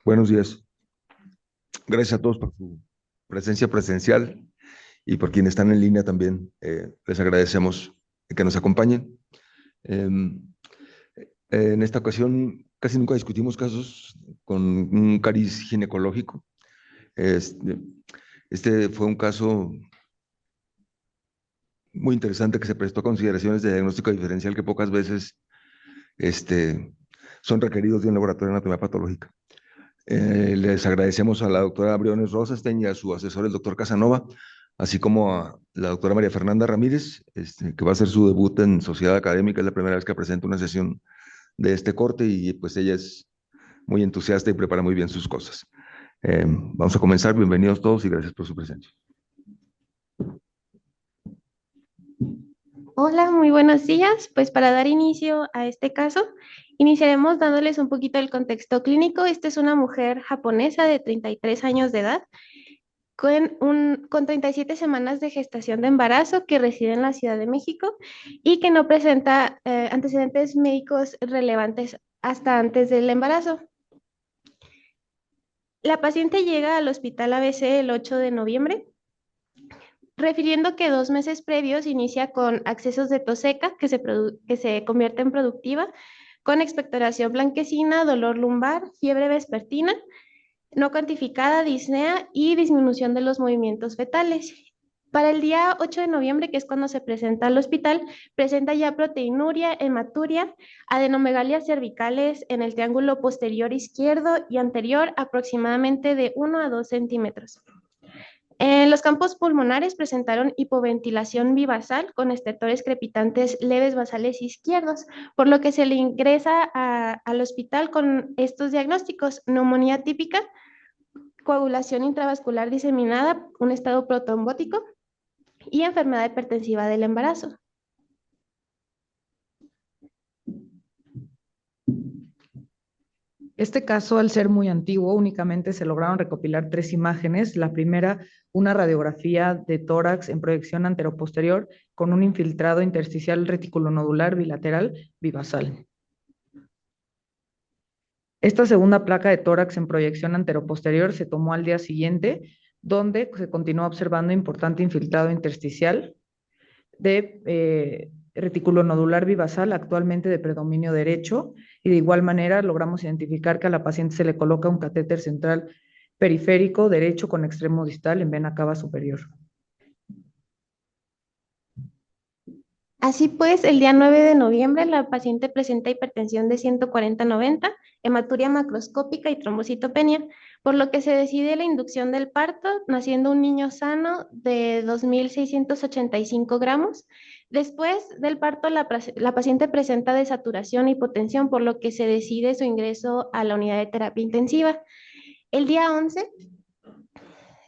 Buenos días. Gracias a todos por su presencia presencial y por quienes están en línea también. Les agradecemos que nos acompañen. Em, en esta ocasión casi nunca discutimos casos con un cariz ginecológico. Este, este fue un caso muy interesante que se prestó a consideraciones de diagnóstico diferencial que pocas veces este, son requeridos de un laboratorio de anatomía patológica. Les agradecemos a la doctora Briones Rosenstein y a su asesor, el doctor Casanova, así como a la doctora María Fernanda Ramírez, que va a hacer su debut en Sociedad Académica. Es la primera vez que presenta una sesión de este corte y pues ella es muy entusiasta y prepara muy bien sus cosas. Vamos a comenzar. Bienvenidos todos y gracias por su presencia. Hola, muy buenos días. Pues para dar inicio a este caso, iniciaremos dándoles un poquito del contexto clínico. Esta es una mujer japonesa de 33 años de edad con 37 semanas de gestación de embarazo que reside en la Ciudad de México y que no presenta antecedentes médicos relevantes hasta antes del embarazo. La paciente llega al hospital ABC el 8 de noviembre refiriendo que 2 meses previos inicia con accesos de tos seca que se convierte en productiva, con expectoración blanquecina, dolor lumbar, fiebre vespertina, no cuantificada, disnea y disminución de los movimientos fetales. Para el día 8 de noviembre, que es cuando se presenta al hospital, presenta ya proteinuria, hematuria, adenomegalias cervicales en el triángulo posterior izquierdo y anterior aproximadamente de 1 a 2 centímetros. En los campos pulmonares presentaron hipoventilación bivasal con estertores crepitantes leves basales izquierdos, por lo que se le ingresa al hospital con estos diagnósticos: neumonía típica, coagulación intravascular diseminada, un estado protrombótico y enfermedad hipertensiva del embarazo. Este caso, al ser muy antiguo, únicamente se lograron recopilar 3 imágenes. La primera, una radiografía de tórax en proyección anteroposterior con un infiltrado intersticial reticulonodular bilateral bivasal. Esta segunda placa de tórax en proyección anteroposterior se tomó al día siguiente, donde se continuó observando importante infiltrado intersticial de reticulonodular bivasal, actualmente de predominio derecho, y de igual manera logramos identificar que a la paciente se le coloca un catéter central periférico derecho con extremo distal en vena cava superior. Así pues, el día 9 de noviembre la paciente presenta hipertensión de 140/90, hematuria macroscópica y trombocitopenia, por lo que se decide la inducción del parto, naciendo un niño sano de 2.685 gramos. Después del parto, la paciente presenta desaturación e hipotensión, por lo que se decide su ingreso a la unidad de terapia intensiva. El día 11,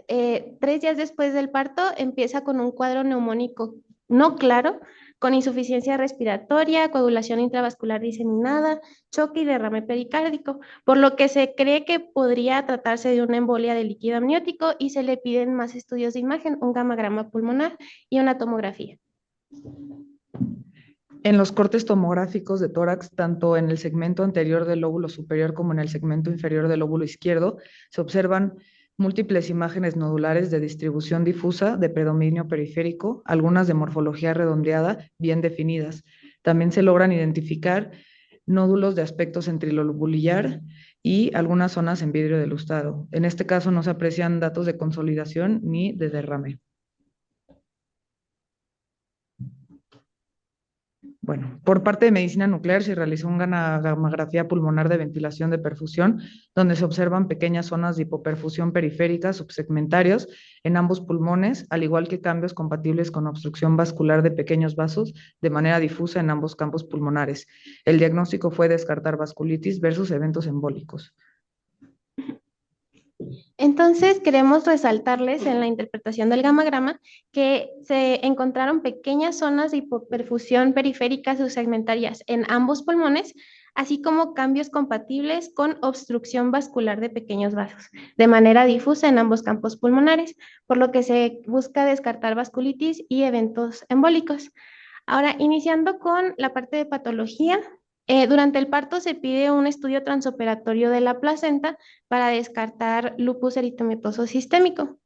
3 días después del parto, empieza con un cuadro neumónico no claro, con insuficiencia respiratoria, coagulación intravascular diseminada, choque y derrame pericárdico, por lo que se cree que podría tratarse de una embolia de líquido amniótico y se le piden más estudios de imagen, un gammagrama pulmonar y una tomografía. En los cortes tomográficos de tórax, tanto en el segmento anterior del lóbulo superior como en el segmento inferior del lóbulo izquierdo, se observan múltiples imágenes nodulares de distribución difusa de predominio periférico, algunas de morfología redondeada bien definidas. También se logran identificar nódulos de aspecto centrilobular y algunas zonas en vidrio de lustado. En este caso no se aprecian datos de consolidación ni de derrame. Bueno, por parte de medicina nuclear se realizó una gamografía pulmonar de ventilación de perfusión, donde se observan pequeñas zonas de hipoperfusión periférica subsegmentarios en ambos pulmones, al igual que cambios compatibles con obstrucción vascular de pequeños vasos de manera difusa en ambos campos pulmonares. El diagnóstico fue descartar vasculitis versus eventos embólicos. Entonces, queremos resaltarles en la interpretación del gamagrama que se encontraron pequeñas zonas de hipoperfusión periférica subsegmentarias en ambos pulmones, así como cambios compatibles con obstrucción vascular de pequeños vasos, de manera difusa en ambos campos pulmonares, por lo que se busca descartar vasculitis y eventos embólicos. Ahora, iniciando con la parte de patología, Durante el parto se pide un estudio transoperatorio de la placenta para descartar lupus eritematoso sistémico.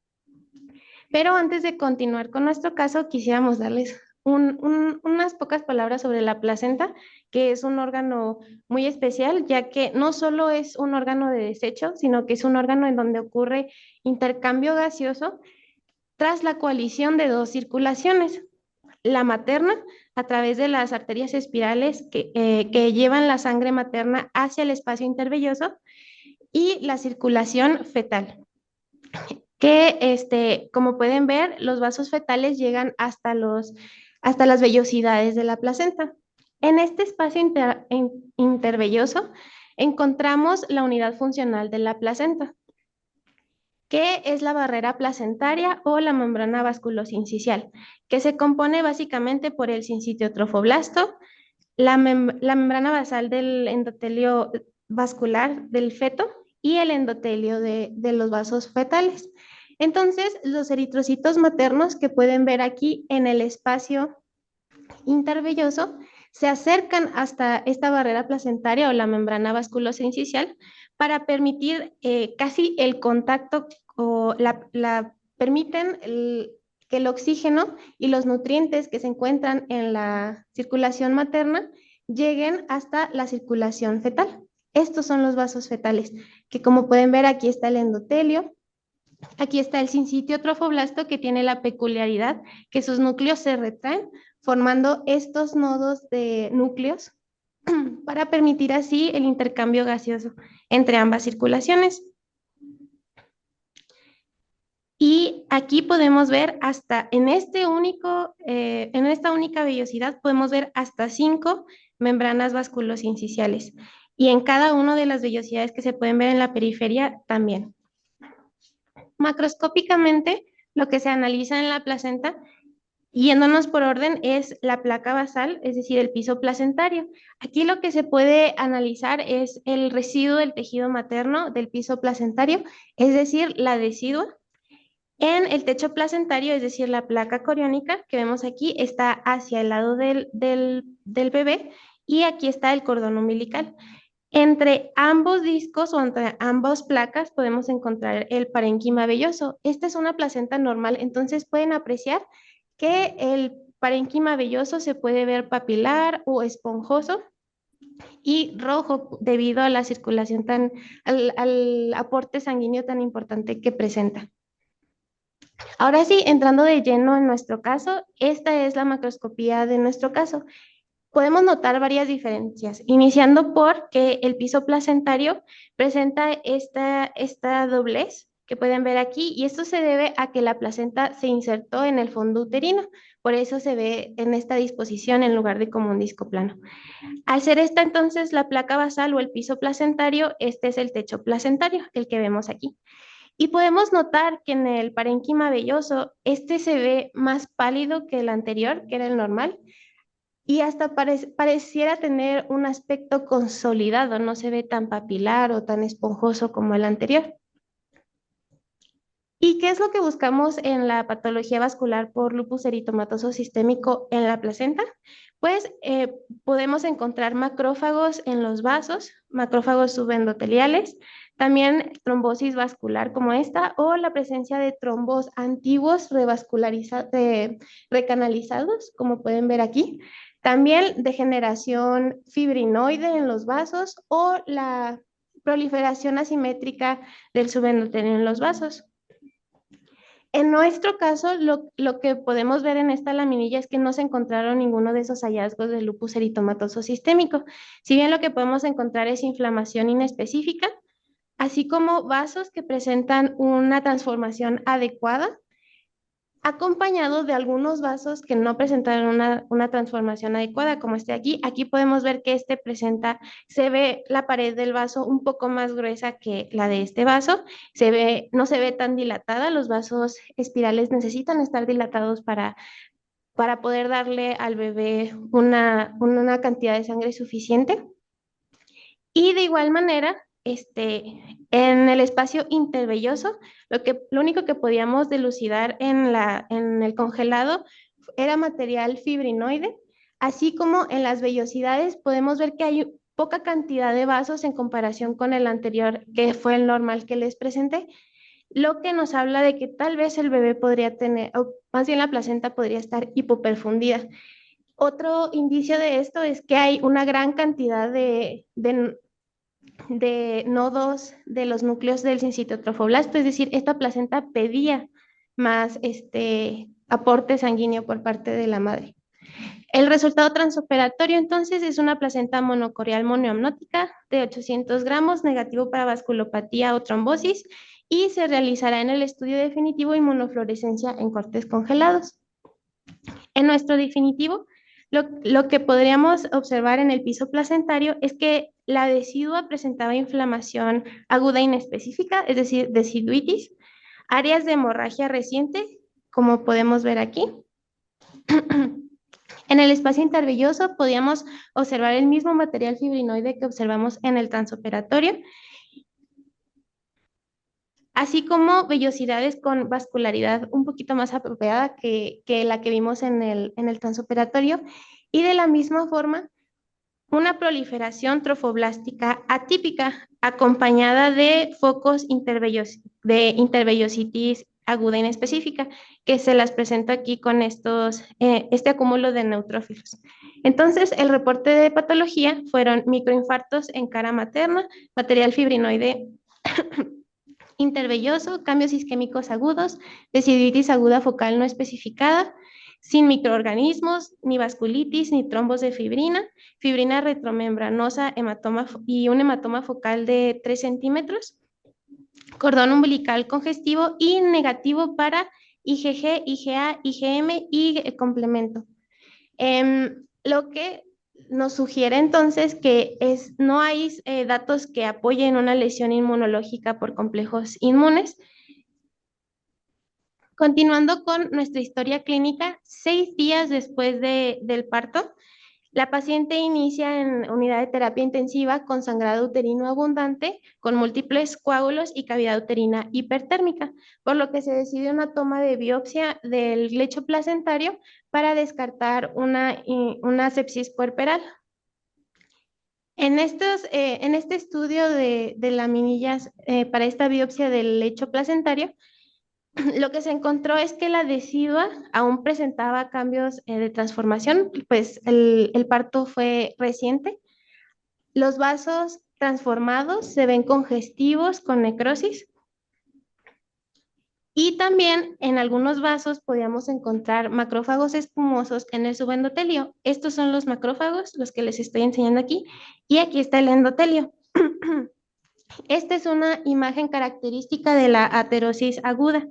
Pero antes de continuar con nuestro caso, quisiéramos darles unas pocas palabras sobre la placenta, que es un órgano muy especial, ya que no solo es un órgano de desecho, sino que es un órgano en donde ocurre intercambio gaseoso tras la coalición de dos circulaciones. La materna, a través de las arterias espirales que llevan la sangre materna hacia el espacio intervelloso, y la circulación fetal, que como pueden ver, los vasos fetales llegan hasta las vellosidades de la placenta. En este espacio intervelloso encontramos la unidad funcional de la placenta, que es la barrera placentaria o la membrana vasculosincicial, que se compone básicamente por el sincitio trofoblasto, la membrana basal del endotelio vascular del feto y el endotelio de los vasos fetales. Entonces, los eritrocitos maternos que pueden ver aquí en el espacio intervelloso se acercan hasta esta barrera placentaria o la membrana vasculosincicial para permitir casi el contacto o permiten que el oxígeno y los nutrientes que se encuentran en la circulación materna lleguen hasta la circulación fetal. Estos son los vasos fetales, que como pueden ver aquí está el endotelio, aquí está el sincitio trofoblasto, que tiene la peculiaridad que sus núcleos se retraen, formando estos nodos de núcleos para permitir así el intercambio gaseoso entre ambas circulaciones. Y aquí podemos ver en esta única vellosidad, podemos ver hasta 5 membranas vasculosinciciales. Y en cada una de las vellosidades que se pueden ver en la periferia también. Macroscópicamente, lo que se analiza en la placenta, yéndonos por orden, es la placa basal, es decir, el piso placentario. Aquí lo que se puede analizar es el residuo del tejido materno del piso placentario, es decir, la decidua. En el techo placentario, es decir, la placa coriónica que vemos aquí, está hacia el lado del bebé, y aquí está el cordón umbilical. Entre ambos discos o entre ambas placas podemos encontrar el parénquima velloso. Esta es una placenta normal, entonces pueden apreciar que el parénquima velloso se puede ver papilar o esponjoso y rojo debido a la circulación al aporte sanguíneo tan importante que presenta. Ahora sí, entrando de lleno en nuestro caso, esta es la macroscopía de nuestro caso. Podemos notar varias diferencias, iniciando por que el piso placentario presenta esta doblez que pueden ver aquí, y esto se debe a que la placenta se insertó en el fondo uterino, por eso se ve en esta disposición en lugar de como un disco plano. Al ser esta entonces la placa basal o el piso placentario, este es el techo placentario, el que vemos aquí. Y podemos notar que en el parénquima velloso, este se ve más pálido que el anterior, que era el normal, y hasta pareciera tener un aspecto consolidado, no se ve tan papilar o tan esponjoso como el anterior. ¿Y qué es lo que buscamos en la patología vascular por lupus eritematoso sistémico en la placenta? Pues podemos encontrar macrófagos en los vasos, macrófagos subendoteliales, también trombosis vascular como esta, o la presencia de trombos antiguos recanalizados, como pueden ver aquí. También degeneración fibrinoide en los vasos o la proliferación asimétrica del subendotelio en los vasos. En nuestro caso, lo que podemos ver en esta laminilla es que no se encontraron ninguno de esos hallazgos de lupus eritematoso sistémico. Si bien lo que podemos encontrar es inflamación inespecífica, así como vasos que presentan una transformación adecuada, acompañado de algunos vasos que no presentaron una transformación adecuada, como este aquí. Aquí podemos ver que se ve la pared del vaso un poco más gruesa que la de este vaso, no se ve tan dilatada. Los vasos espirales necesitan estar dilatados para poder darle al bebé una cantidad de sangre suficiente. Y de igual manera, en el espacio intervelloso, lo único que podíamos dilucidar en el congelado era material fibrinoide, Así como en las vellosidades podemos ver que hay poca cantidad de vasos en comparación con el anterior, que fue el normal que les presenté, lo que nos habla de que tal vez el bebé podría tener, o más bien la placenta podría estar hipoperfundida. Otro indicio de esto es que hay una gran cantidad de nodos de los núcleos del sincitotrofoblasto, es decir, esta placenta pedía más aporte sanguíneo por parte de la madre. El resultado transoperatorio entonces es una placenta monocorial monoamniótica de 800 gramos, negativo para vasculopatía o trombosis, y se realizará en el estudio definitivo inmunofluorescencia en cortes congelados. En nuestro definitivo, lo que podríamos observar en el piso placentario es que la decidua presentaba inflamación aguda inespecífica, es decir, deciduitis, áreas de hemorragia reciente, como podemos ver aquí. En el espacio intervelloso podíamos observar el mismo material fibrinoide que observamos en el transoperatorio, así como vellosidades con vascularidad un poquito más apropiada que la que vimos en el transoperatorio, y de la misma forma una proliferación trofoblástica atípica acompañada de focos de intervellositis aguda inespecífica, que se las presento aquí con este acúmulo de neutrófilos. Entonces, el reporte de patología fueron microinfartos en cara materna, material fibrinoide intervelloso, cambios isquémicos agudos, deciditis aguda focal no especificada, sin microorganismos, ni vasculitis, ni trombos de fibrina, fibrina retromembranosa y un hematoma focal de 3 centímetros, cordón umbilical congestivo y negativo para IgG, IgA, IgM y complemento. Lo que nos sugiere entonces que no hay datos que apoyen una lesión inmunológica por complejos inmunes. Continuando con nuestra historia clínica, 6 días después del parto, la paciente inicia en unidad de terapia intensiva con sangrado uterino abundante, con múltiples coágulos y cavidad uterina hipertérmica, por lo que se decidió una toma de biopsia del lecho placentario para descartar una sepsis puerperal. En este estudio de laminillas para esta biopsia del lecho placentario, lo que se encontró es que la decidua aún presentaba cambios de transformación, pues el parto fue reciente. Los vasos transformados se ven congestivos con necrosis, y también en algunos vasos podíamos encontrar macrófagos espumosos en el subendotelio. Estos son los macrófagos, los que les estoy enseñando aquí, y aquí está el endotelio. Esta es una imagen característica de la aterosis aguda.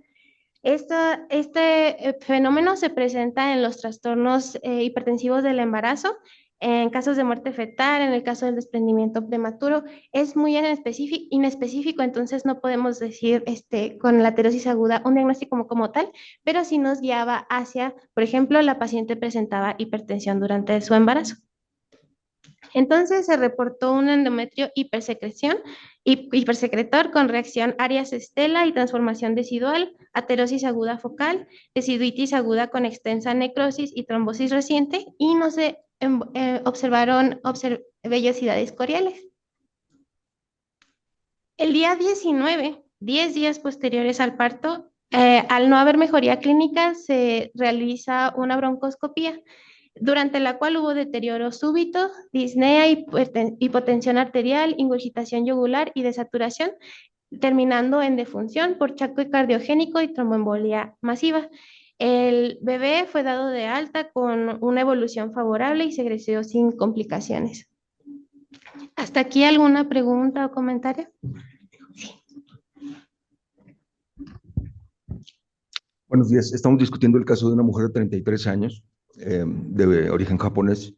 Este fenómeno se presenta en los trastornos hipertensivos del embarazo, en casos de muerte fetal, en el caso del desprendimiento prematuro. Es muy inespecífico, entonces no podemos decir con la aterosis aguda un diagnóstico como tal, pero sí nos guiaba hacia, por ejemplo, la paciente presentaba hipertensión durante su embarazo. Entonces se reportó un endometrio hipersecretor con reacción Arias Stella y transformación decidual, aterosis aguda focal, deciduitis aguda con extensa necrosis y trombosis reciente, y no se observaron vellosidades coriales. El día 19, 10 días posteriores al parto, al no haber mejoría clínica, se realiza una broncoscopía, durante la cual hubo deterioro súbito, disnea, hipotensión arterial, ingurgitación yugular y desaturación, terminando en defunción por shock cardiogénico y tromboembolia masiva. El bebé fue dado de alta con una evolución favorable y se egresó sin complicaciones. ¿Hasta aquí alguna pregunta o comentario? Sí. Buenos días. Estamos discutiendo el caso de una mujer de 33 años, de origen japonés,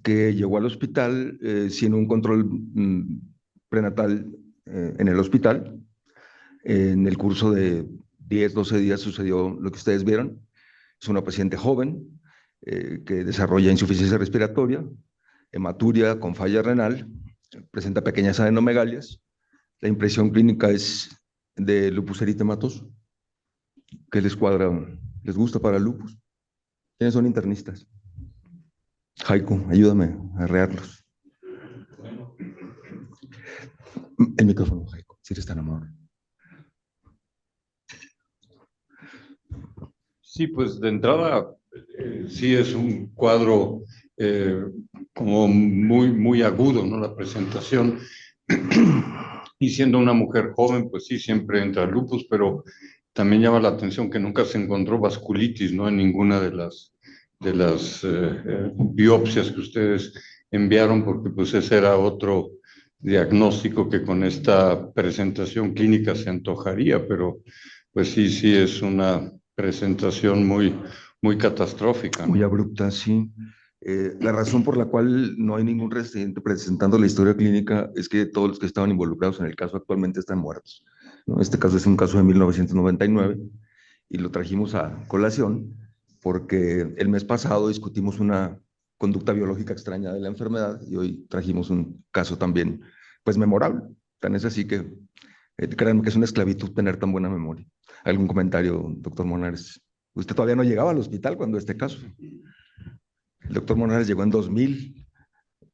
que llegó al hospital sin un control prenatal en el hospital. En el curso de 10, 12 días sucedió lo que ustedes vieron. Es una paciente joven que desarrolla insuficiencia respiratoria, hematuria con falla renal, presenta pequeñas adenomegalias. La impresión clínica es de lupus eritematoso. ¿Qué les cuadra? ¿Les gusta para el lupus? ¿Quiénes son internistas? Jaico, ayúdame a arrearlos. El micrófono, Jaico, si eres tan amable. Sí, pues de entrada, sí es un cuadro como muy agudo, ¿no? La presentación. Y siendo una mujer joven, pues sí, siempre entra lupus, pero también llama la atención que nunca se encontró vasculitis, ¿no? En ninguna de las biopsias que ustedes enviaron, porque pues ese era otro diagnóstico que con esta presentación clínica se antojaría, pero pues sí es una presentación muy catastrófica, ¿no? Muy abrupta, sí. La razón por la cual no hay ningún residente presentando la historia clínica es que todos los que estaban involucrados en el caso actualmente están muertos, ¿no? Este caso es un caso de 1999 y lo trajimos a colación porque el mes pasado discutimos una conducta biológica extraña de la enfermedad y hoy trajimos un caso también, pues, memorable. Tan es así que créanme que es una esclavitud tener tan buena memoria. ¿Algún comentario, doctor Monares? Usted todavía no llegaba al hospital cuando este caso. El doctor Monares llegó en 2000.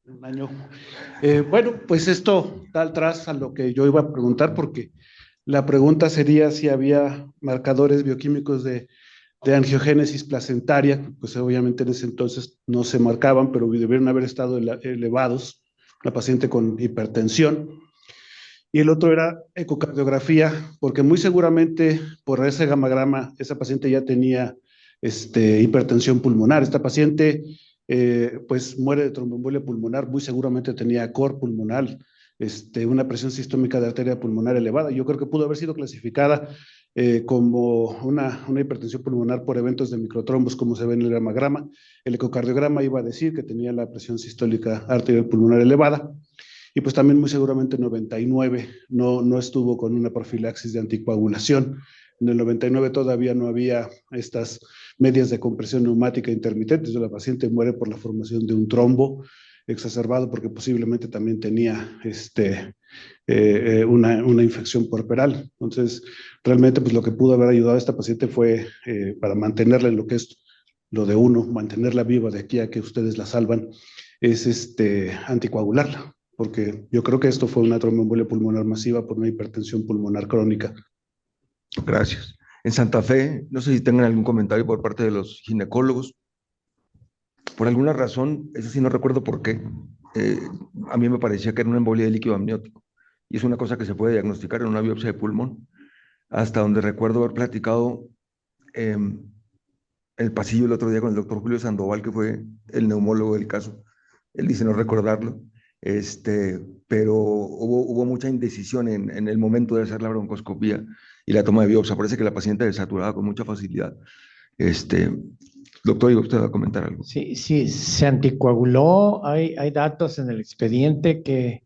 Un año. Bueno, pues esto da atrás a lo que yo iba a preguntar, porque la pregunta sería si había marcadores bioquímicos de angiogénesis placentaria, pues obviamente en ese entonces no se marcaban, pero debieron haber estado elevados, la paciente con hipertensión. Y el otro era ecocardiografía, porque muy seguramente por ese gamagrama esa paciente ya tenía hipertensión pulmonar. Esta paciente pues muere de tromboembolia pulmonar, muy seguramente tenía cor pulmonar, una presión sistómica de arteria pulmonar elevada. Yo creo que pudo haber sido clasificada como una hipertensión pulmonar por eventos de microtrombos, como se ve en el gamagrama. El ecocardiograma iba a decir que tenía la presión sistólica arterial pulmonar elevada. Y pues también muy seguramente en 99 no estuvo con una profilaxis de anticoagulación. En el 99 todavía no había estas medias de compresión neumática intermitentes. La paciente muere por la formación de un trombo exacerbado porque posiblemente también tenía una infección puerperal. Entonces, realmente pues lo que pudo haber ayudado a esta paciente fue para mantenerla en lo que es lo de uno, mantenerla viva de aquí a que ustedes la salvan, es anticoagularla, porque yo creo que esto fue una tromboembolia pulmonar masiva por una hipertensión pulmonar crónica. Gracias. En Santa Fe, no sé si tengan algún comentario por parte de los ginecólogos. Por alguna razón, eso sí no recuerdo por qué, a mí me parecía que era una embolia de líquido amniótico. Y es una cosa que se puede diagnosticar en una biopsia de pulmón. Hasta donde recuerdo haber platicado en el pasillo el otro día con el doctor Julio Sandoval, que fue el neumólogo del caso. Él dice no recordarlo, pero hubo mucha indecisión en el momento de hacer la broncoscopía y la toma de biopsia. Parece que la paciente desaturaba con mucha facilidad. Doctor, ¿iba usted a comentar algo? Sí, se anticoaguló. Hay datos en el expediente que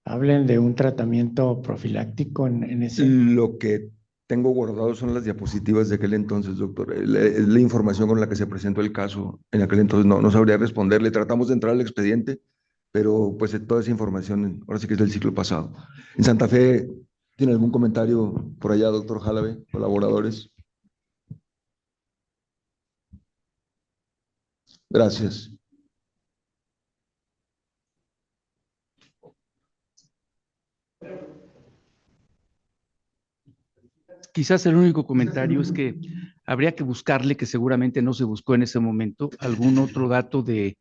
hablen de un tratamiento profiláctico en ese. Lo que tengo guardado son las diapositivas de aquel entonces, doctor. Es la información con la que se presentó el caso. En aquel entonces no sabría responderle. Tratamos de entrar al expediente, pero pues toda esa información ahora sí que es del ciclo pasado. En Santa Fe, ¿tiene algún comentario por allá, doctor Jálave, colaboradores? Gracias. Quizás el único comentario es que habría que buscarle, que seguramente no se buscó en ese momento, algún otro dato de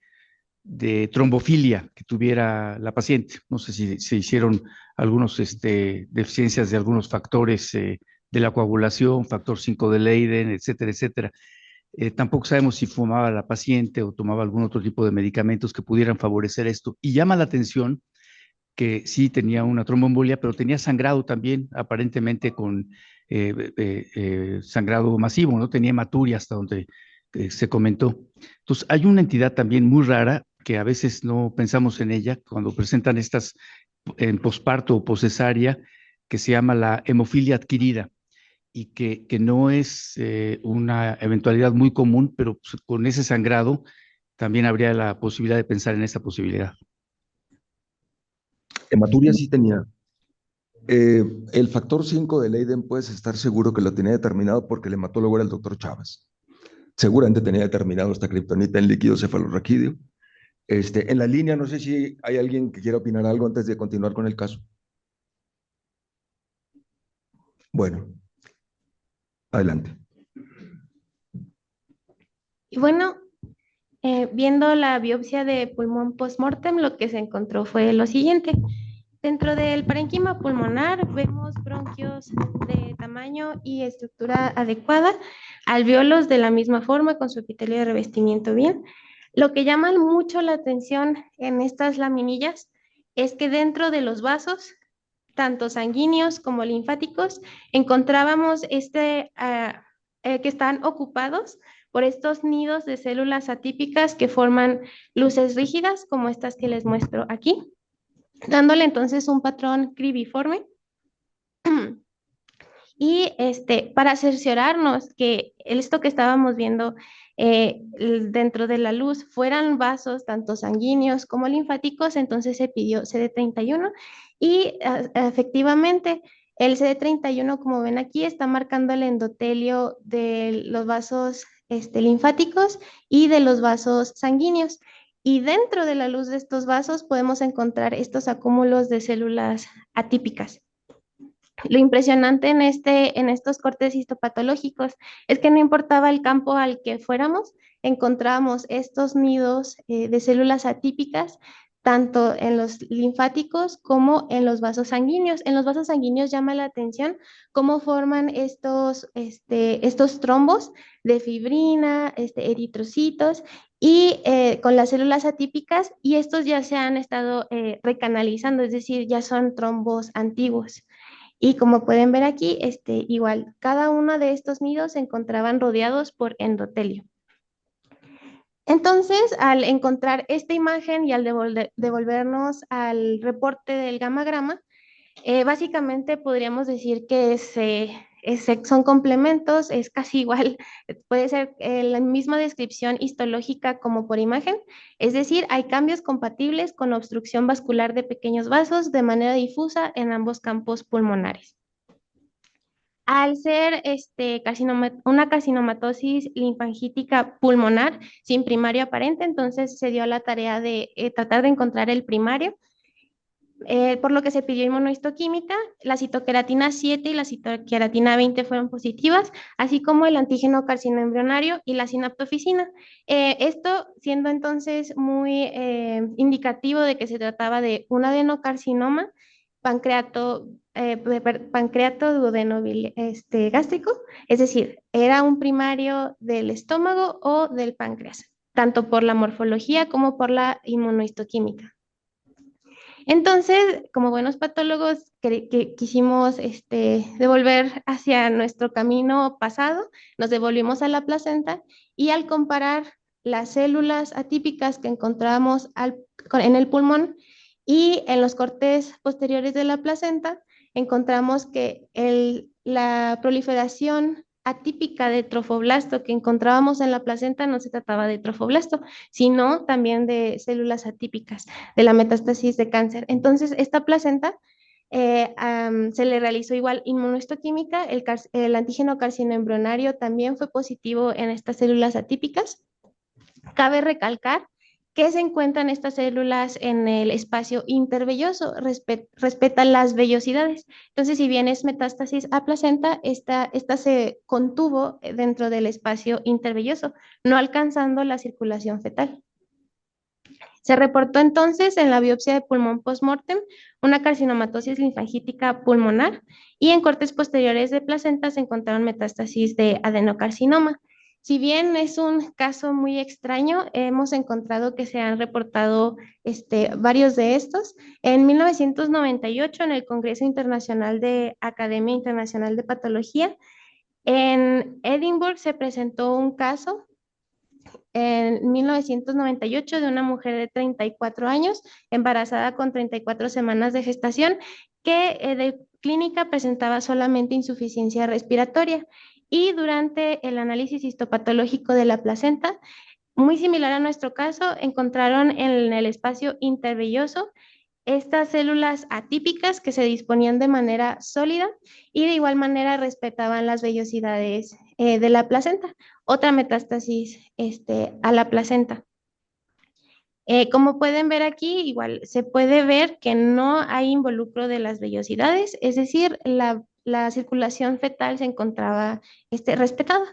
trombofilia que tuviera la paciente. No sé si se hicieron algunos deficiencias de algunos factores de la coagulación, factor 5 de Leiden, etcétera, etcétera. Tampoco sabemos si fumaba la paciente o tomaba algún otro tipo de medicamentos que pudieran favorecer esto. Y llama la atención que sí tenía una tromboembolia, pero tenía sangrado también, aparentemente con sangrado masivo, ¿no? Tenía hematuria hasta donde se comentó. Entonces, hay una entidad también muy rara que a veces no pensamos en ella cuando presentan estas en posparto o poscesárea, que se llama la hemofilia adquirida y que no es una eventualidad muy común, pero pues, con ese sangrado también habría la posibilidad de pensar en esa posibilidad. Hematuria sí tenía. El factor 5 de Leiden puedes estar seguro que lo tenía determinado porque el hematólogo era el doctor Chávez. Seguramente tenía determinado esta kriptonita en líquido cefalorraquídeo En la línea, no sé si hay alguien que quiera opinar algo antes de continuar con el caso. Bueno, adelante. Y bueno, viendo la biopsia de pulmón post-mortem, lo que se encontró fue lo siguiente. Dentro del parénquima pulmonar vemos bronquios de tamaño y estructura adecuada, alvéolos de la misma forma con su epitelio de revestimiento bien. Lo que llama mucho la atención en estas laminillas es que dentro de los vasos, tanto sanguíneos como linfáticos, encontrábamos que están ocupados por estos nidos de células atípicas que forman luces rígidas, como estas que les muestro aquí, dándole entonces un patrón cribiforme. Y para cerciorarnos que esto que estábamos viendo dentro de la luz fueran vasos tanto sanguíneos como linfáticos, entonces se pidió CD31 y efectivamente el CD31, como ven aquí, está marcando el endotelio de los vasos linfáticos y de los vasos sanguíneos. Y dentro de la luz de estos vasos podemos encontrar estos acúmulos de células atípicas. Lo impresionante en estos cortes histopatológicos es que no importaba el campo al que fuéramos, encontrábamos estos nidos de células atípicas, tanto en los linfáticos como en los vasos sanguíneos. En los vasos sanguíneos llama la atención cómo forman estos trombos de fibrina, eritrocitos, y con las células atípicas, y estos ya se han estado recanalizando, es decir, ya son trombos antiguos. Y como pueden ver aquí, igual, cada uno de estos nidos se encontraban rodeados por endotelio. Entonces, al encontrar esta imagen y al devolvernos al reporte del gamagrama, básicamente podríamos decir que son complementos, es casi igual, puede ser la misma descripción histológica como por imagen, es decir, hay cambios compatibles con obstrucción vascular de pequeños vasos de manera difusa en ambos campos pulmonares. Al ser una carcinomatosis linfangítica pulmonar sin primario aparente, entonces se dio la tarea de tratar de encontrar el primario, por lo que se pidió inmunohistoquímica. La citoqueratina 7 y la citoqueratina 20 fueron positivas, así como el antígeno carcinoembrionario y la sinaptofisina. Esto siendo entonces muy indicativo de que se trataba de un adenocarcinoma pancreato duodeno-gástrico, es decir, era un primario del estómago o del páncreas, tanto por la morfología como por la inmunohistoquímica. Entonces, como buenos patólogos, quisimos devolver hacia nuestro camino pasado, nos devolvimos a la placenta y al comparar las células atípicas que encontramos en el pulmón y en los cortes posteriores de la placenta, encontramos que la proliferación atípica de trofoblasto que encontrábamos en la placenta no se trataba de trofoblasto, sino también de células atípicas de la metástasis de cáncer. Entonces, esta placenta se le realizó igual inmunohistoquímica, el antígeno carcinoembrionario también fue positivo en estas células atípicas. Cabe recalcar que se encuentran estas células en el espacio intervelloso, respetan las vellosidades. Entonces, si bien es metástasis a placenta, esta se contuvo dentro del espacio intervelloso, no alcanzando la circulación fetal. Se reportó entonces en la biopsia de pulmón post-mortem una carcinomatosis linfangítica pulmonar y en cortes posteriores de placenta se encontraron metástasis de adenocarcinoma. Si bien es un caso muy extraño, hemos encontrado que se han reportado varios de estos. En 1998, en el Congreso Internacional de Academia Internacional de Patología, en Edinburgh se presentó un caso en 1998 de una mujer de 34 años, embarazada con 34 semanas de gestación, que de clínica presentaba solamente insuficiencia respiratoria. Y durante el análisis histopatológico de la placenta, muy similar a nuestro caso, encontraron en el espacio intervelloso estas células atípicas que se disponían de manera sólida y de igual manera respetaban las vellosidades de la placenta. Otra metástasis a la placenta. Como pueden ver aquí, igual se puede ver que no hay involucro de las vellosidades, es decir, la circulación fetal se encontraba respetada.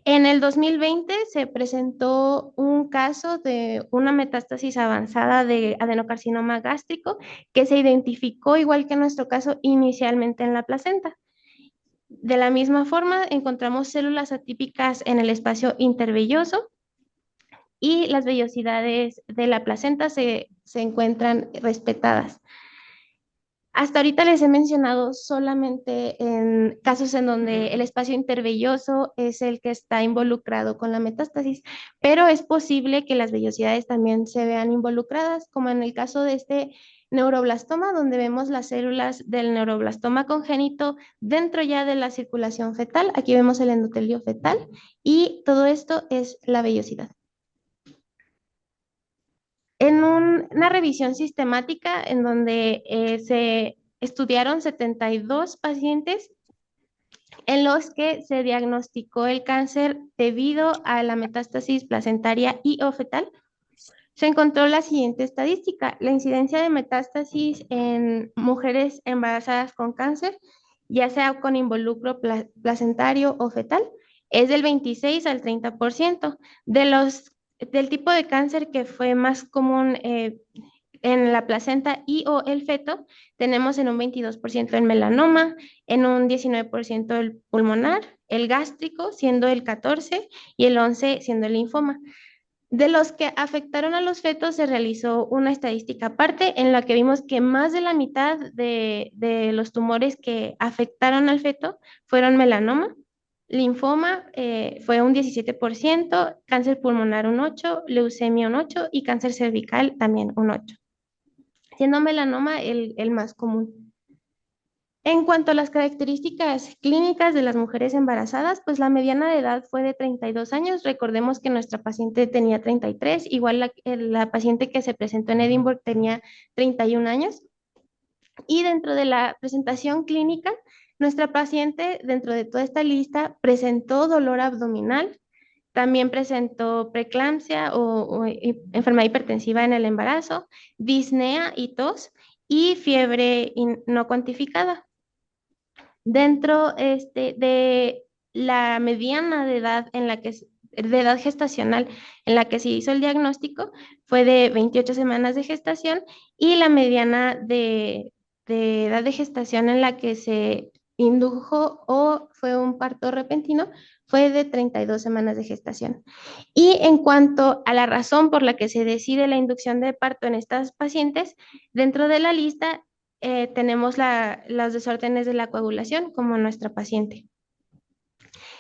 En el 2020 se presentó un caso de una metástasis avanzada de adenocarcinoma gástrico que se identificó, igual que en nuestro caso, inicialmente en la placenta. De la misma forma, encontramos células atípicas en el espacio intervelloso y las vellosidades de la placenta se encuentran respetadas. Hasta ahorita les he mencionado solamente en casos en donde el espacio intervelloso es el que está involucrado con la metástasis, pero es posible que las vellosidades también se vean involucradas, como en el caso de este neuroblastoma, donde vemos las células del neuroblastoma congénito dentro ya de la circulación fetal. Aquí vemos el endotelio fetal y todo esto es la vellosidad. En una revisión sistemática en donde se estudiaron 72 pacientes en los que se diagnosticó el cáncer debido a la metástasis placentaria y o fetal, se encontró la siguiente estadística. La incidencia de metástasis en mujeres embarazadas con cáncer, ya sea con involucro placentario o fetal, es del 26 al 30%. Del tipo de cáncer que fue más común en la placenta y o el feto, tenemos en un 22% el melanoma, en un 19% el pulmonar, el gástrico siendo el 14% y el 11% siendo el linfoma. De los que afectaron a los fetos se realizó una estadística aparte en la que vimos que más de la mitad de los tumores que afectaron al feto fueron melanoma, linfoma fue un 17%, cáncer pulmonar un 8%, leucemia un 8% y cáncer cervical también un 8%, siendo melanoma el más común. En cuanto a las características clínicas de las mujeres embarazadas, pues la mediana de edad fue de 32 años. Recordemos que nuestra paciente tenía 33, igual la paciente que se presentó en Edinburgh tenía 31 años. Y dentro de la presentación clínica, nuestra paciente, dentro de toda esta lista, presentó dolor abdominal, también presentó preeclampsia o enfermedad hipertensiva en el embarazo, disnea y tos, y fiebre no cuantificada. Dentro de la mediana de edad de edad gestacional en la que se hizo el diagnóstico fue de 28 semanas de gestación y la mediana de edad de gestación en la que se indujo o fue un parto repentino fue de 32 semanas de gestación. Y en cuanto a la razón por la que se decide la inducción de parto en estas pacientes, dentro de la lista tenemos los desórdenes de la coagulación como nuestra paciente.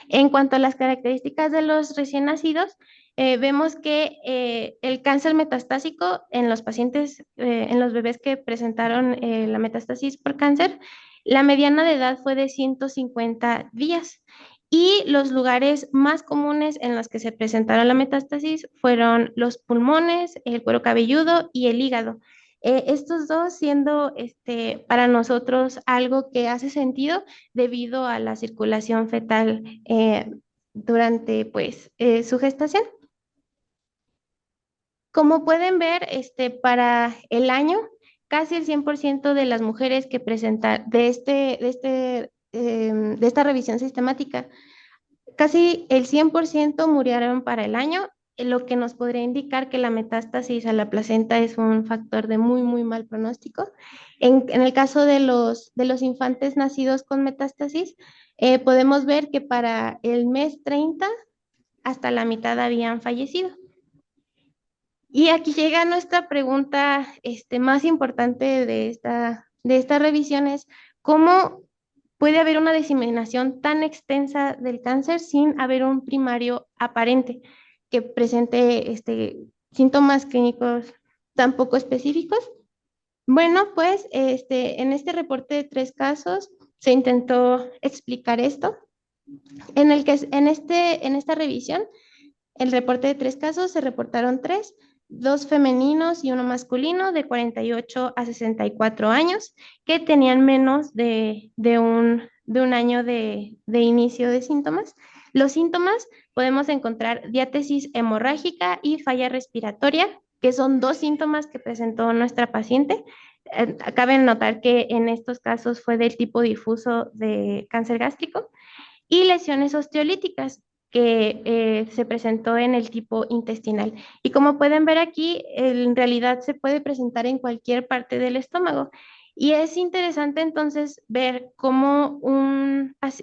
En cuanto a las características de los recién nacidos, vemos que el cáncer metastásico en los pacientes, en los bebés que presentaron la metástasis por cáncer, la mediana de edad fue de 150 días. Y los lugares más comunes en los que se presentaron la metástasis fueron los pulmones, el cuero cabelludo y el hígado. Estos dos siendo para nosotros algo que hace sentido debido a la circulación fetal durante pues, su gestación. Como pueden ver, para el año, casi el 100% de las mujeres que presentan de esta revisión sistemática, casi el 100% murieron para el año, lo que nos podría indicar que la metástasis a la placenta es un factor de muy, muy mal pronóstico. En el caso de los infantes nacidos con metástasis, podemos ver que para el mes 30, hasta la mitad habían fallecido. Y aquí llega nuestra pregunta más importante de esta revisión es, ¿cómo puede haber una diseminación tan extensa del cáncer sin haber un primario aparente que presente síntomas clínicos tan poco específicos? Bueno, pues en este reporte de 3 casos se intentó explicar esto. En esta revisión, el reporte de 3 casos se reportaron 3, 2 femeninos y 1 masculino de 48 a 64 años que tenían menos de un año de inicio de síntomas. Los síntomas podemos encontrar diátesis hemorrágica y falla respiratoria, que son dos síntomas que presentó nuestra paciente. Cabe notar que en estos casos fue del tipo difuso de cáncer gástrico, y lesiones osteolíticas que se presentó en el tipo intestinal. Y como pueden ver aquí, en realidad se puede presentar en cualquier parte del estómago. Y es interesante entonces ver cómo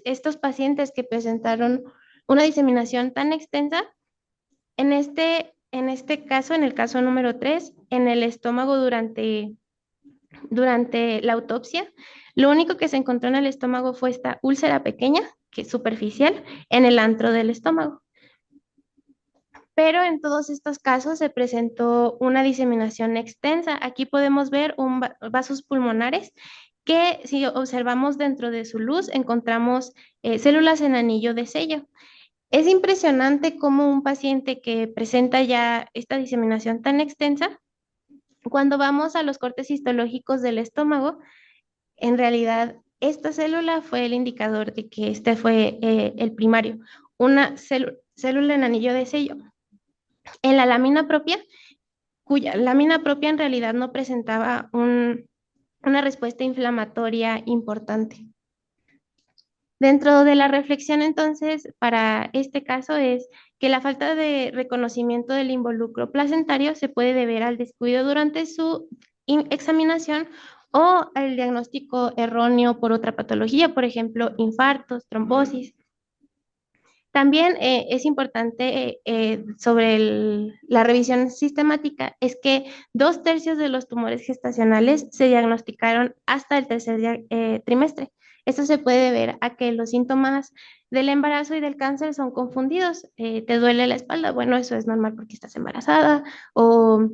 estos pacientes que presentaron una diseminación tan extensa, en este caso, en el caso número 3, en el estómago durante la autopsia, lo único que se encontró en el estómago fue esta úlcera pequeña, que es superficial, en el antro del estómago. Pero en todos estos casos se presentó una diseminación extensa. Aquí podemos ver vasos pulmonares que, si observamos dentro de su luz, encontramos células en anillo de sello. Es impresionante cómo un paciente que presenta ya esta diseminación tan extensa, cuando vamos a los cortes histológicos del estómago, en realidad esta célula fue el indicador de que este fue el primario, una célula en anillo de sello. En la lámina propia, cuya lámina propia en realidad no presentaba una respuesta inflamatoria importante. Dentro de la reflexión, entonces, para este caso es que la falta de reconocimiento del involucro placentario se puede deber al descuido durante su examinación o al diagnóstico erróneo por otra patología, por ejemplo, infartos, trombosis. También es importante sobre la revisión sistemática, es que 2/3 de los tumores gestacionales se diagnosticaron hasta el tercer trimestre. Esto se puede deber a que los síntomas del embarazo y del cáncer son confundidos. ¿Te duele la espalda? Bueno, eso es normal porque estás embarazada. O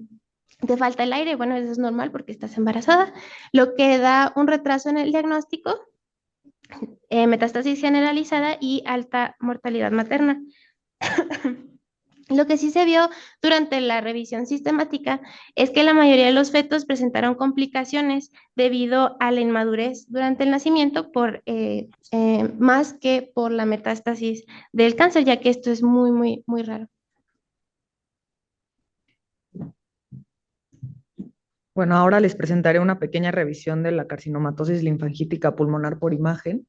te falta el aire, bueno, eso es normal porque estás embarazada. Lo que da un retraso en el diagnóstico, metástasis generalizada y alta mortalidad materna. Lo que sí se vio durante la revisión sistemática es que la mayoría de los fetos presentaron complicaciones debido a la inmadurez durante el nacimiento, más que por la metástasis del cáncer, ya que esto es muy, muy, muy raro. Bueno, ahora les presentaré una pequeña revisión de la carcinomatosis linfangítica pulmonar por imagen.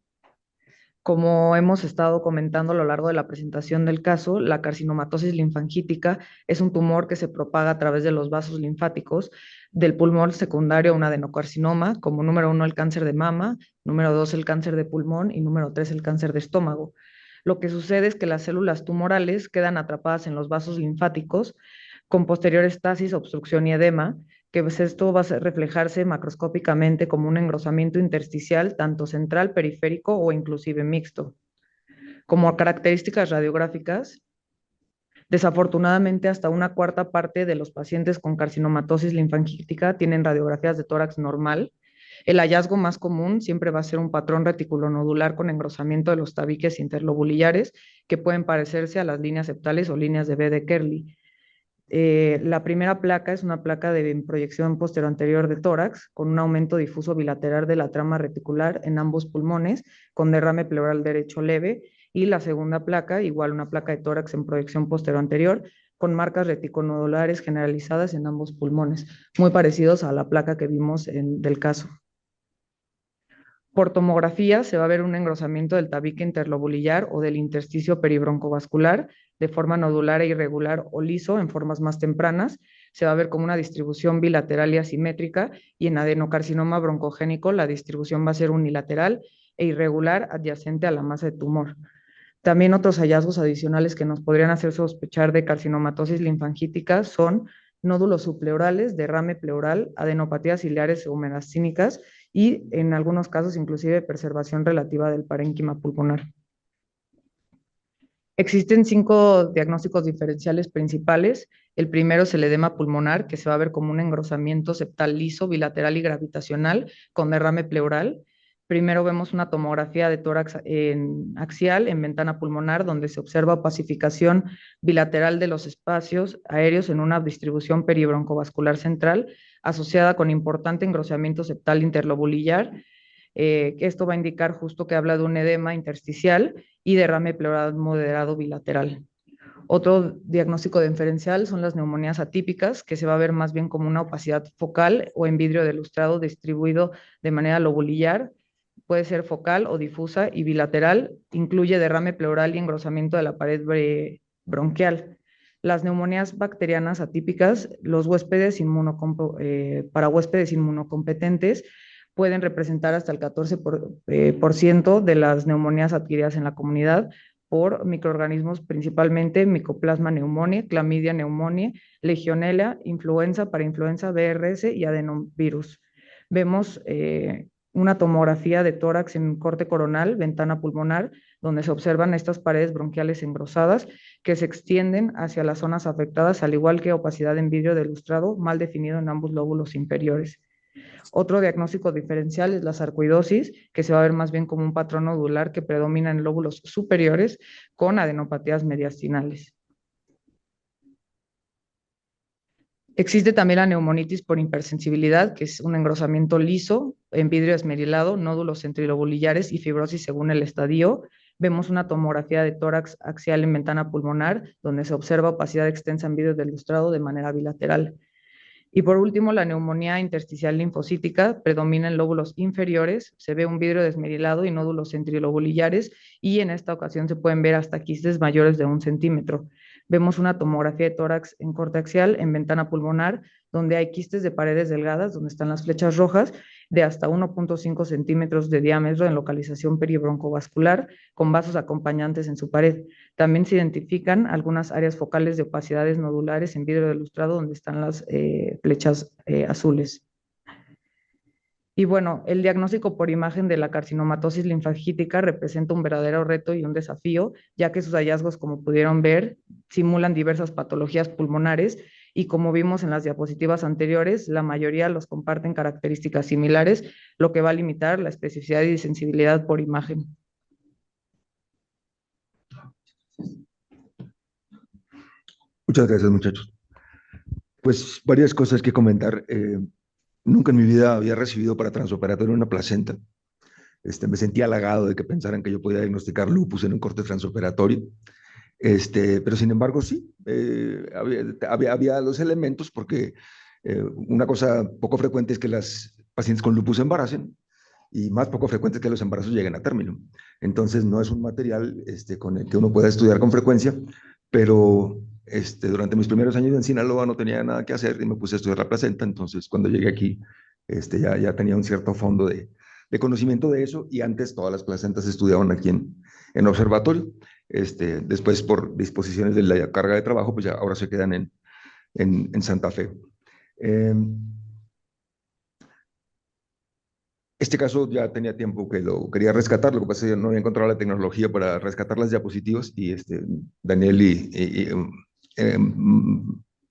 Como hemos estado comentando a lo largo de la presentación del caso, la carcinomatosis linfangítica es un tumor que se propaga a través de los vasos linfáticos del pulmón secundario a un adenocarcinoma, como número 1 el cáncer de mama, número 2 el cáncer de pulmón y número 3 el cáncer de estómago. Lo que sucede es que las células tumorales quedan atrapadas en los vasos linfáticos con posterior estasis, obstrucción y edema, que pues esto va a reflejarse macroscópicamente como un engrosamiento intersticial, tanto central, periférico o inclusive mixto. Como características radiográficas, desafortunadamente hasta una cuarta parte de los pacientes con carcinomatosis linfangítica tienen radiografías de tórax normal. El hallazgo más común siempre va a ser un patrón reticulonodular con engrosamiento de los tabiques interlobulillares que pueden parecerse a las líneas septales o líneas de B de Kerley. La primera placa es una placa de proyección posterior-anterior de tórax con un aumento difuso bilateral de la trama reticular en ambos pulmones con derrame pleural derecho leve, y la segunda placa, igual una placa de tórax en proyección posterior-anterior con marcas reticonodulares generalizadas en ambos pulmones, muy parecidos a la placa que vimos del caso. Por tomografía se va a ver un engrosamiento del tabique interlobulillar o del intersticio peribroncovascular de forma nodular e irregular o liso en formas más tempranas. Se va a ver como una distribución bilateral y asimétrica, y en adenocarcinoma broncogénico la distribución va a ser unilateral e irregular adyacente a la masa de tumor. También otros hallazgos adicionales que nos podrían hacer sospechar de carcinomatosis linfangítica son nódulos subpleurales, derrame pleural, adenopatías ciliares o melastínicas y en algunos casos inclusive preservación relativa del parénquima pulmonar. Existen 5 diagnósticos diferenciales principales. El primero es el edema pulmonar, que se va a ver como un engrosamiento septal liso, bilateral y gravitacional con derrame pleural. Primero vemos una tomografía de tórax axial en ventana pulmonar, donde se observa opacificación bilateral de los espacios aéreos en una distribución peribroncovascular central, asociada con importante engrosamiento septal interlobulillar. Esto va a indicar justo que habla de un edema intersticial y derrame pleural moderado bilateral. Otro diagnóstico diferencial son las neumonías atípicas, que se va a ver más bien como una opacidad focal o en vidrio de lustrado distribuido de manera lobulillar. Puede ser focal o difusa y bilateral. Incluye derrame pleural y engrosamiento de la pared bronquial. Las neumonías bacterianas atípicas, para huéspedes inmunocompetentes, pueden representar hasta el 14% de las neumonías adquiridas en la comunidad por microorganismos, principalmente Mycoplasma pneumoniae, Clamidia pneumoniae, Legionella, influenza, parainfluenza, BRS y adenovirus. Vemos una tomografía de tórax en corte coronal, ventana pulmonar, donde se observan estas paredes bronquiales engrosadas que se extienden hacia las zonas afectadas, al igual que opacidad en vidrio de lustrado, mal definido en ambos lóbulos inferiores. Otro diagnóstico diferencial es la sarcoidosis, que se va a ver más bien como un patrón nodular que predomina en lóbulos superiores con adenopatías mediastinales. Existe también la neumonitis por hipersensibilidad, que es un engrosamiento liso en vidrio esmerilado, nódulos centrilobulillares y fibrosis según el estadio. Vemos una tomografía de tórax axial en ventana pulmonar, donde se observa opacidad extensa en vidrio del lustrado de manera bilateral. Y por último, la neumonía intersticial linfocítica predomina en lóbulos inferiores, se ve un vidrio desmerilado y nódulos centrilobulillares, y en esta ocasión se pueden ver hasta quistes mayores de 1 centímetro. Vemos una tomografía de tórax en corte axial, en ventana pulmonar, donde hay quistes de paredes delgadas, donde están las flechas rojas, de hasta 1.5 centímetros de diámetro en localización peribroncovascular, con vasos acompañantes en su pared. También se identifican algunas áreas focales de opacidades nodulares en vidrio de lustrado, donde están las flechas azules. Y bueno, el diagnóstico por imagen de la carcinomatosis linfangítica representa un verdadero reto y un desafío, ya que sus hallazgos, como pudieron ver, simulan diversas patologías pulmonares y, como vimos en las diapositivas anteriores, la mayoría los comparten características similares, lo que va a limitar la especificidad y sensibilidad por imagen. Muchas gracias, muchachos. Pues varias cosas que comentar. Nunca en mi vida había recibido para transoperatorio una placenta. Me sentí halagado de que pensaran que yo podía diagnosticar lupus en un corte transoperatorio. Pero sin embargo, sí, había los elementos, porque una cosa poco frecuente es que las pacientes con lupus se embaracen, y más poco frecuente es que los embarazos lleguen a término. Entonces, no es un material con el que uno pueda estudiar con frecuencia, pero durante mis primeros años en Sinaloa no tenía nada que hacer y me puse a estudiar la placenta. Entonces, cuando llegué aquí, ya tenía un cierto fondo de conocimiento de eso, y antes todas las placentas se estudiaban aquí en observatorio. Después, por disposiciones de la carga de trabajo, pues ya ahora se quedan en Santa Fe. Este caso ya tenía tiempo que lo quería rescatar, lo que pasa es que no había encontrado la tecnología para rescatar las diapositivas, y Daniel y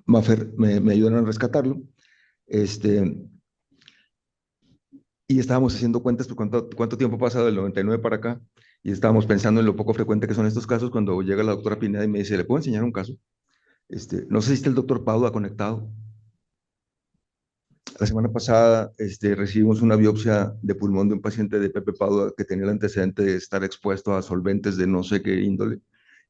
Maffer me ayudaron a rescatarlo. Y estábamos haciendo cuentas por cuánto tiempo ha pasado del 99 para acá, y estábamos pensando en lo poco frecuente que son estos casos, cuando llega la doctora Pineda y me dice, ¿le puedo enseñar un caso? No sé si está el doctor Padua conectado. La semana pasada recibimos una biopsia de pulmón de un paciente de Pepe Padua que tenía el antecedente de estar expuesto a solventes de no sé qué índole,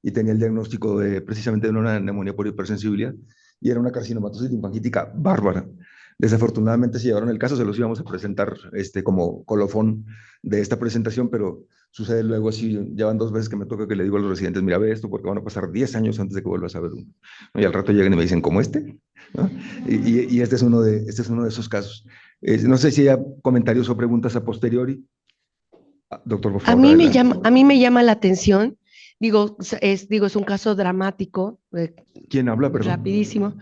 y tenía el diagnóstico precisamente de una neumonía por hipersensibilidad, y era una carcinomatosis linfangítica bárbara. Desafortunadamente se llevaron el caso, se los íbamos a presentar como colofón de esta presentación, pero sucede luego así. Ya van 2 veces que me toca que le digo a los residentes, mira, ve esto, porque van a pasar 10 años antes de que vuelvas a ver uno, ¿no? Y al rato llegan y me dicen, ¿cómo este? ¿No? Y este es uno de esos casos. No sé si hay comentarios o preguntas a posteriori. Doctor, por favor, a mí me llama la atención. Digo, es un caso dramático. ¿Quién habla, perdón? Rapidísimo.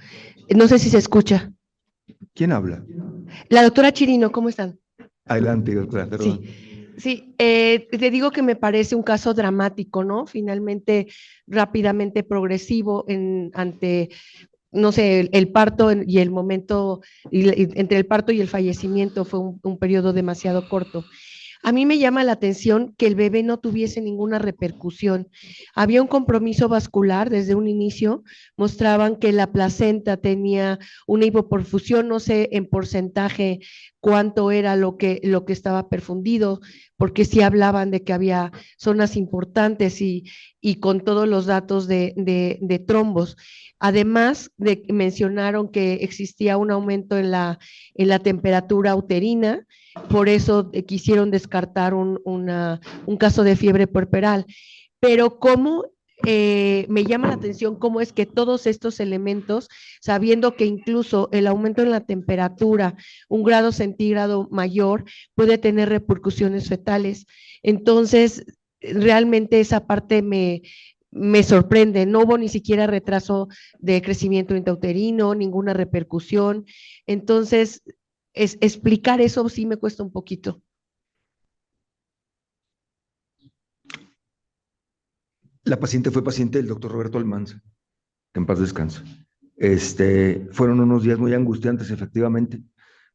No sé si se escucha. ¿Quién habla? La doctora Chirino, ¿cómo están? Adelante, doctora, perdón. Sí, te digo que me parece un caso dramático, ¿no? Finalmente, rápidamente progresivo ante, no sé, el parto y el momento, entre el parto y el fallecimiento fue un periodo demasiado corto. A mí me llama la atención que el bebé no tuviese ninguna repercusión. Había un compromiso vascular desde un inicio, mostraban que la placenta tenía una hipoperfusión, no sé en porcentaje cuánto era lo que estaba perfundido, porque sí hablaban de que había zonas importantes y con todos los datos de trombos. Además, mencionaron que existía un aumento en la temperatura uterina, por eso quisieron descartar un caso de fiebre puerperal. Pero cómo me llama la atención cómo es que todos estos elementos, sabiendo que incluso el aumento en la temperatura, 1 grado centígrado mayor, puede tener repercusiones fetales. Entonces, realmente esa parte me sorprende. No hubo ni siquiera retraso de crecimiento intrauterino, ninguna repercusión. Entonces, explicar eso sí me cuesta un poquito. La paciente fue paciente del doctor Roberto Almanza, que en paz descanse. Fueron unos días muy angustiantes, efectivamente,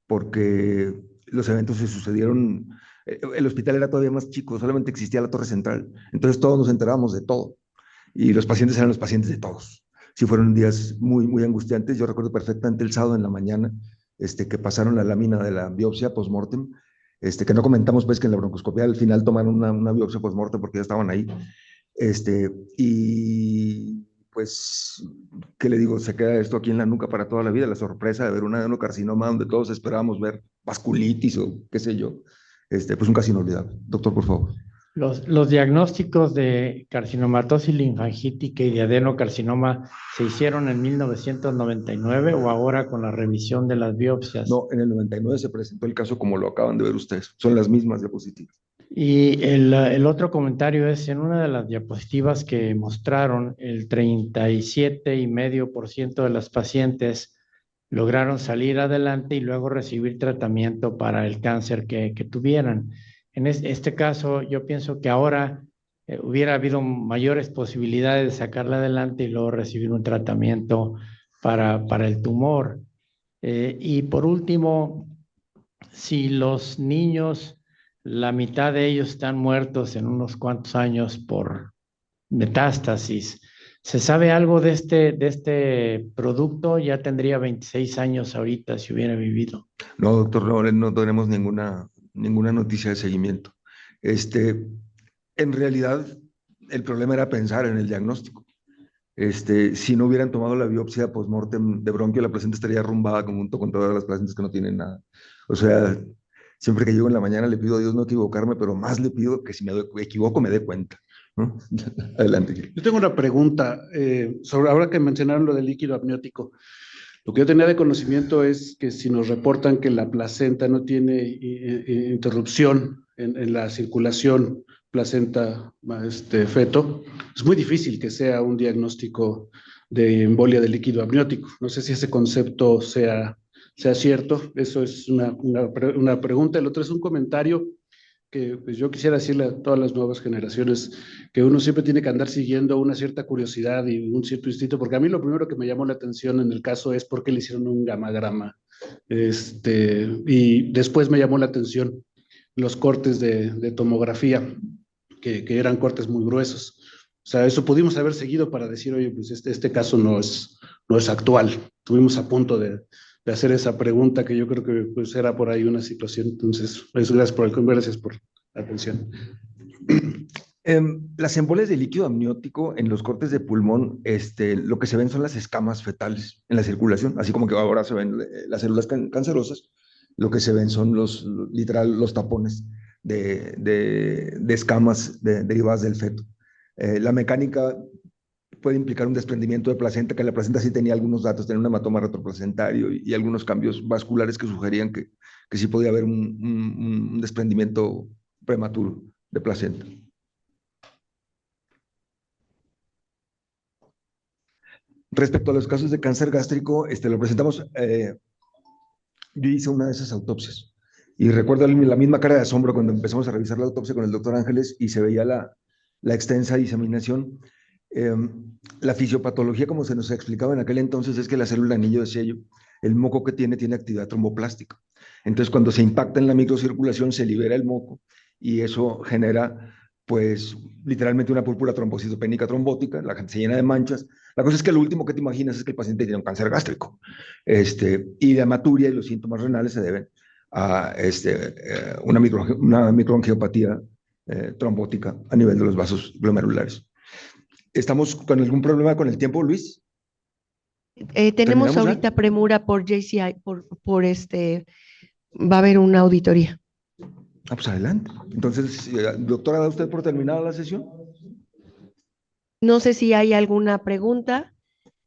porque los eventos se sucedieron. El hospital era todavía más chico, solamente existía la torre central. Entonces todos nos enterábamos de todo. Y los pacientes eran los pacientes de todos. Sí, fueron días muy, muy angustiantes. Yo recuerdo perfectamente el sábado en la mañana, que pasaron la lámina de la biopsia post-mortem, que no comentamos pues que en la broncoscopia al final tomaron una biopsia post-mortem porque ya estaban ahí. Y pues, ¿qué le digo? Se queda esto aquí en la nuca para toda la vida, la sorpresa de ver un adenocarcinoma donde todos esperábamos ver vasculitis o qué sé yo. Pues un casi inolvidable. Doctor, por favor. Los diagnósticos de carcinomatosis linfangítica y de adenocarcinoma se hicieron en 1999 o ahora con la revisión de las biopsias. No, en el 99 se presentó el caso como lo acaban de ver ustedes. Son las mismas diapositivas. Y el otro comentario es, en una de las diapositivas que mostraron, el 37,5% de las pacientes lograron salir adelante y luego recibir tratamiento para el cáncer que tuvieran. En este caso, yo pienso que ahora hubiera habido mayores posibilidades de sacarla adelante y luego recibir un tratamiento para el tumor. Y por último, si los niños, la mitad de ellos están muertos en unos cuantos años por metástasis, ¿se sabe algo de este producto? Ya tendría 26 años ahorita si hubiera vivido. No, doctor, no tenemos ninguna noticia de seguimiento. En realidad, el problema era pensar en el diagnóstico. Si no hubieran tomado la biopsia post-mortem de bronquio, la placenta estaría arrumbada junto con todas las placentas que no tienen nada. O sea, siempre que llego en la mañana le pido a Dios no equivocarme, pero más le pido que si me equivoco me dé cuenta, ¿no? Adelante. Yo tengo una pregunta sobre, ahora que mencionaron lo del líquido amniótico. Lo que yo tenía de conocimiento es que si nos reportan que la placenta no tiene interrupción en la circulación placenta-feto, es muy difícil que sea un diagnóstico de embolia de líquido amniótico. No sé si ese concepto sea cierto. Eso es una pregunta. El otro es un comentario que pues, yo quisiera decirle a todas las nuevas generaciones que uno siempre tiene que andar siguiendo una cierta curiosidad y un cierto instinto, porque a mí lo primero que me llamó la atención en el caso es por qué le hicieron un gamagrama. Y después me llamó la atención los cortes de tomografía, que eran cortes muy gruesos. O sea, eso pudimos haber seguido para decir, oye, pues este caso no es actual. Estuvimos a punto de hacer esa pregunta que yo creo que pues era por ahí una situación. Entonces, gracias por la atención. Las embolias de líquido amniótico en los cortes de pulmón, lo que se ven son las escamas fetales en la circulación, así como que ahora se ven las células cancerosas, lo que se ven son literal los tapones de escamas derivadas del feto. La mecánica puede implicar un desprendimiento de placenta, que la placenta sí tenía algunos datos, tenía un hematoma retroplacentario y algunos cambios vasculares que sugerían que sí podía haber un desprendimiento prematuro de placenta. Respecto a los casos de cáncer gástrico, lo presentamos, yo hice una de esas autopsias y recuerdo la misma cara de asombro cuando empezamos a revisar la autopsia con el doctor Ángeles y se veía la extensa diseminación. La fisiopatología, como se nos explicaba en aquel entonces, es que la célula anillo de sello, el moco que tiene actividad tromboplástica. Entonces, cuando se impacta en la microcirculación, se libera el moco y eso genera, pues, literalmente una púrpura trombocitopénica trombótica, la gente se llena de manchas. La cosa es que lo último que te imaginas es que el paciente tiene un cáncer gástrico. Y la hematuria y los síntomas renales se deben a una microangiopatía trombótica a nivel de los vasos glomerulares. ¿Estamos con algún problema con el tiempo, Luis? Tenemos ¿Terminamos ya? ahorita premura por JCI, va a haber una auditoría. Ah, pues adelante. Entonces, doctora, ¿da usted por terminada la sesión? No sé si hay alguna pregunta.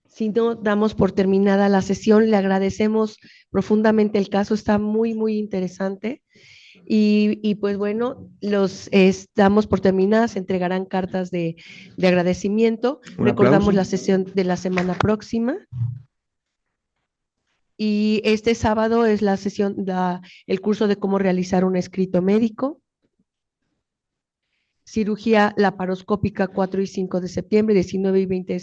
Si no, damos por terminada la sesión. Le agradecemos profundamente el caso, está muy, muy interesante. Y pues bueno, damos por terminadas, se entregarán cartas de agradecimiento. Un Recordamos aplauso. la sesión de la semana próxima. Y este sábado es la sesión, el curso de cómo realizar un escrito médico. Cirugía laparoscópica 4 y 5 de septiembre, 19 y 20 de